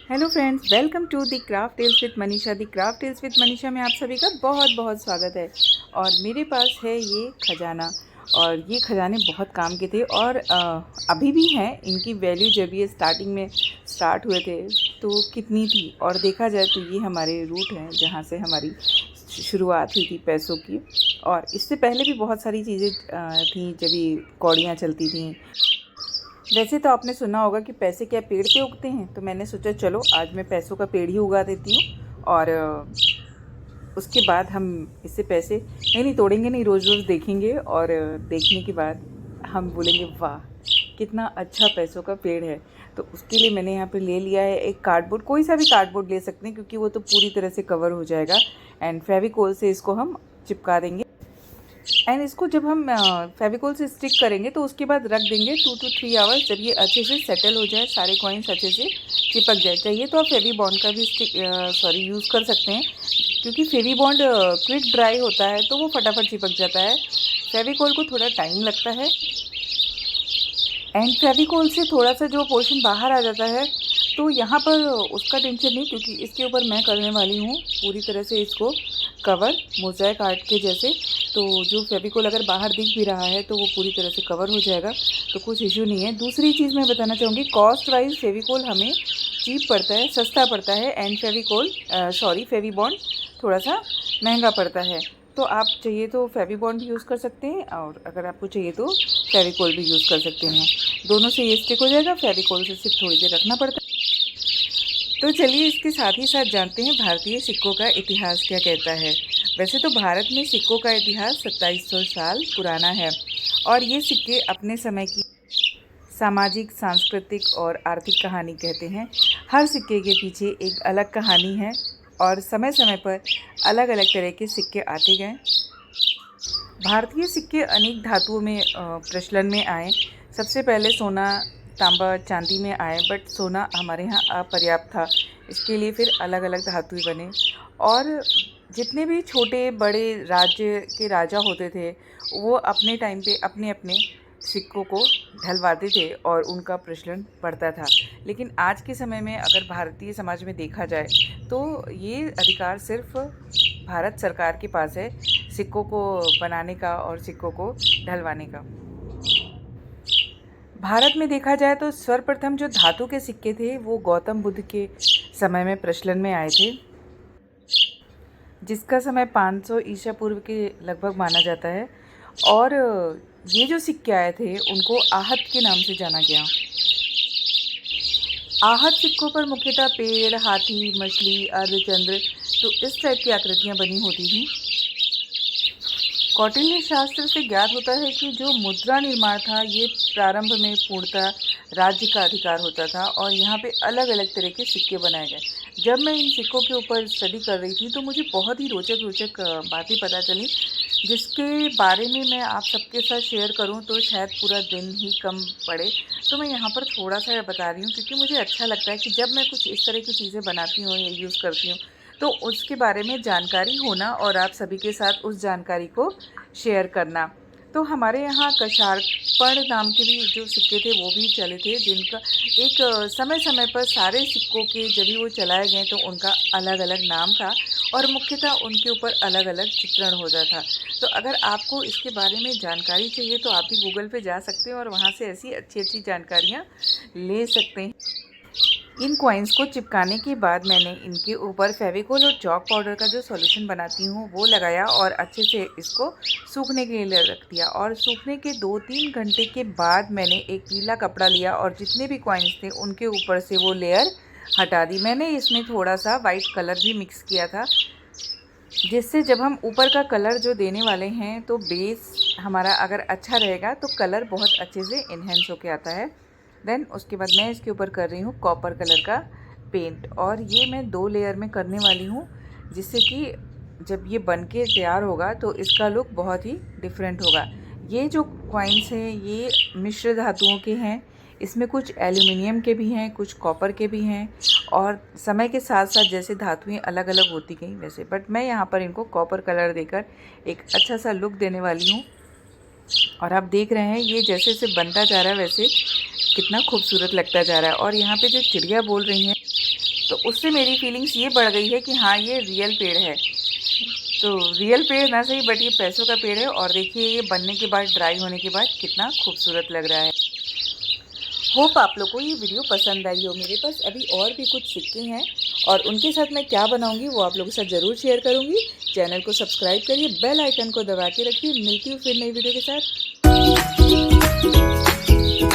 Hello friends, welcome to the craft tales with Manisha. The craft tales with Manisha में आप सभी का बहुत बहुत स्वागत है। और मेरे पास है ये खजाना, और ये खजाने बहुत काम के थे और अभी भी हैं। इनकी वैल्यू जब ये स्टार्टिंग में स्टार्ट हुए थे तो कितनी थी, और देखा जाए तो ये हमारे रूट हैं जहाँ से हमारी शुरुआत हुई थी पैसों की। और इससे पहले भी बहुत सारी चीज़ें थी जब ये कौड़ियाँ चलती थीं। वैसे तो आपने सुना होगा कि पैसे क्या पेड़ पे उगते हैं, तो मैंने सोचा चलो आज मैं पैसों का पेड़ ही उगा देती हूँ। और उसके बाद हम इससे पैसे नहीं तोड़ेंगे, नहीं रोज़ रोज़ देखेंगे, और देखने के बाद हम बोलेंगे वाह कितना अच्छा पैसों का पेड़ है। तो उसके लिए मैंने यहाँ पे ले लिया है एक कार्डबोर्ड। कोई सा भी कार्डबोर्ड ले सकते हैं क्योंकि वो तो पूरी तरह से कवर हो जाएगा। एंड फेविकोल से इसको हम चिपका देंगे। एंड इसको जब हम फेविकोल से स्टिक करेंगे तो उसके बाद रख देंगे 2 to 3 आवर्स, जब ये अच्छे से सेटल हो जाए, सारे कॉइन्स अच्छे से चिपक जाए। चाहिए तो आप फेवी बॉन्ड का भी यूज़ कर सकते हैं, क्योंकि फेवी बॉन्ड क्विक ड्राई होता है तो वो फटाफट चिपक जाता है। फेविकोल को थोड़ा टाइम लगता है। एंड फेविकोल से थोड़ा सा जो पोर्शन बाहर आ जाता है तो यहाँ पर उसका टेंशन नहीं, क्योंकि इसके ऊपर मैं करने वाली हूँ पूरी तरह से इसको कवर मोज़ेक आर्ट के जैसे। तो जो फेविकोल अगर बाहर दिख भी रहा है तो वो पूरी तरह से कवर हो जाएगा, तो कुछ इशू नहीं है। दूसरी चीज़ मैं बताना चाहूँगी, कॉस्ट वाइज फेविकोल हमें चीप पड़ता है, सस्ता पड़ता है। एंड फेवी बॉन्ड थोड़ा सा महंगा पड़ता है। तो आप चाहिए तो फेवी बॉन्ड भी यूज़ कर सकते हैं, और अगर आपको चाहिए तो फेविकोल भी यूज़ कर सकते हैं। दोनों से ये स्टिक हो जाएगा। फेविकोल से सिर्फ थोड़ी देर रखना पड़ता है। तो चलिए इसके साथ ही साथ जानते हैं भारतीय सिक्कों का इतिहास क्या कहता है। वैसे तो भारत में सिक्कों का इतिहास 2700 साल पुराना है, और ये सिक्के अपने समय की सामाजिक, सांस्कृतिक और आर्थिक कहानी कहते हैं। हर सिक्के के पीछे एक अलग कहानी है, और समय समय पर अलग अलग तरह के सिक्के आते गए। भारतीय सिक्के अनेक धातुओं में प्रचलन में आए। सबसे पहले सोना, तांबा, चांदी में आए, बट सोना हमारे यहाँ अपर्याप्त था। इसके लिए फिर अलग अलग धातुएं बने, और जितने भी छोटे बड़े राज्य के राजा होते थे वो अपने टाइम पे अपने अपने सिक्कों को ढलवाते थे और उनका प्रचलन बढ़ता था। लेकिन आज के समय में अगर भारतीय समाज में देखा जाए तो ये अधिकार सिर्फ भारत सरकार के पास है, सिक्कों को बनाने का और सिक्कों को ढलवाने का। भारत में देखा जाए तो सर्वप्रथम जो धातु के सिक्के थे वो गौतम बुद्ध के समय में प्रचलन में आए थे, जिसका समय 500 ईसा पूर्व के लगभग माना जाता है। और ये जो सिक्के आए थे उनको आहत के नाम से जाना गया। आहत सिक्कों पर मुख्यतः पेड़, हाथी, मछली, अर्धचंद्र, तो इस टाइप की आकृतियाँ बनी होती थी। कौटिल्य शास्त्र से ज्ञात होता है कि जो मुद्रा निर्माण था ये प्रारंभ में पूर्णतः राज्य का अधिकार होता था, और यहाँ पे अलग अलग तरह के सिक्के बनाए गए। जब मैं इन सिक्कों के ऊपर स्टडी कर रही थी तो मुझे बहुत ही रोचक रोचक बातें पता चली, जिसके बारे में मैं आप सबके साथ शेयर करूं तो शायद पूरा दिन ही कम पड़े। तो मैं यहाँ पर थोड़ा सा बता रही हूँ क्योंकि मुझे अच्छा लगता है कि जब मैं कुछ इस तरह की चीज़ें बनाती हूँ या यूज़ करती हूँ तो उसके बारे में जानकारी होना और आप सभी के साथ उस जानकारी को शेयर करना। तो हमारे यहाँ कशार्पण नाम के भी जो सिक्के थे वो भी चले थे, जिनका एक समय समय पर सारे सिक्कों के जब भी वो चलाए गए तो उनका अलग अलग नाम था, और मुख्यतः उनके ऊपर अलग अलग चित्रण होता था। तो अगर आपको इसके बारे में जानकारी चाहिए तो आप भी गूगल पे जा सकते हैं और वहाँ से ऐसी अच्छी अच्छी जानकारियाँ ले सकते हैं। इन कॉइन्स को चिपकाने के बाद मैंने इनके ऊपर फेविकोल और चॉक पाउडर का जो सॉल्यूशन बनाती हूँ वो लगाया, और अच्छे से इसको सूखने के लिए रख दिया। और सूखने के 2-3 घंटे के बाद मैंने एक गीला कपड़ा लिया और जितने भी कॉइन्स थे उनके ऊपर से वो लेयर हटा दी। मैंने इसमें थोड़ा सा वाइट कलर भी मिक्स किया था, जिससे जब हम ऊपर का कलर जो देने वाले हैं तो बेस हमारा अगर अच्छा रहेगा तो कलर बहुत अच्छे से इन्हेंस होके आता है। देन उसके बाद मैं इसके ऊपर कर रही हूँ कॉपर कलर का पेंट, और ये मैं 2 लेयर में करने वाली हूँ, जिससे कि जब ये बन के तैयार होगा तो इसका लुक बहुत ही डिफरेंट होगा। ये जो कॉइन्स हैं ये मिश्र धातुओं के हैं, इसमें कुछ एल्युमिनियम के भी हैं, कुछ कॉपर के भी हैं, और समय के साथ साथ जैसे धातुएं अलग अलग होती गई वैसे, बट मैं यहाँ पर इनको कॉपर कलर देकर एक अच्छा सा लुक देने वाली हूँ। और आप देख रहे हैं ये जैसे जैसे बनता जा रहा है वैसे कितना खूबसूरत लगता जा रहा है। और यहाँ पे जो चिड़िया बोल रही हैं तो उससे मेरी फीलिंग्स ये बढ़ गई है कि हाँ ये रियल पेड़ है। तो रियल पेड़ ना सही बट ये पैसों का पेड़ है। और देखिए ये बनने के बाद, ड्राई होने के बाद कितना खूबसूरत लग रहा है। होप आप लोग को ये वीडियो पसंद आई हो। मेरे पास अभी और भी कुछ सिक्के हैं और उनके साथ मैं क्या बनाऊंगी वो आप लोगों के साथ ज़रूर शेयर करूंगी। चैनल को सब्सक्राइब करिए, बेल आइकन को दबा के रखिए। मिलती हूँ फिर नई वीडियो के साथ।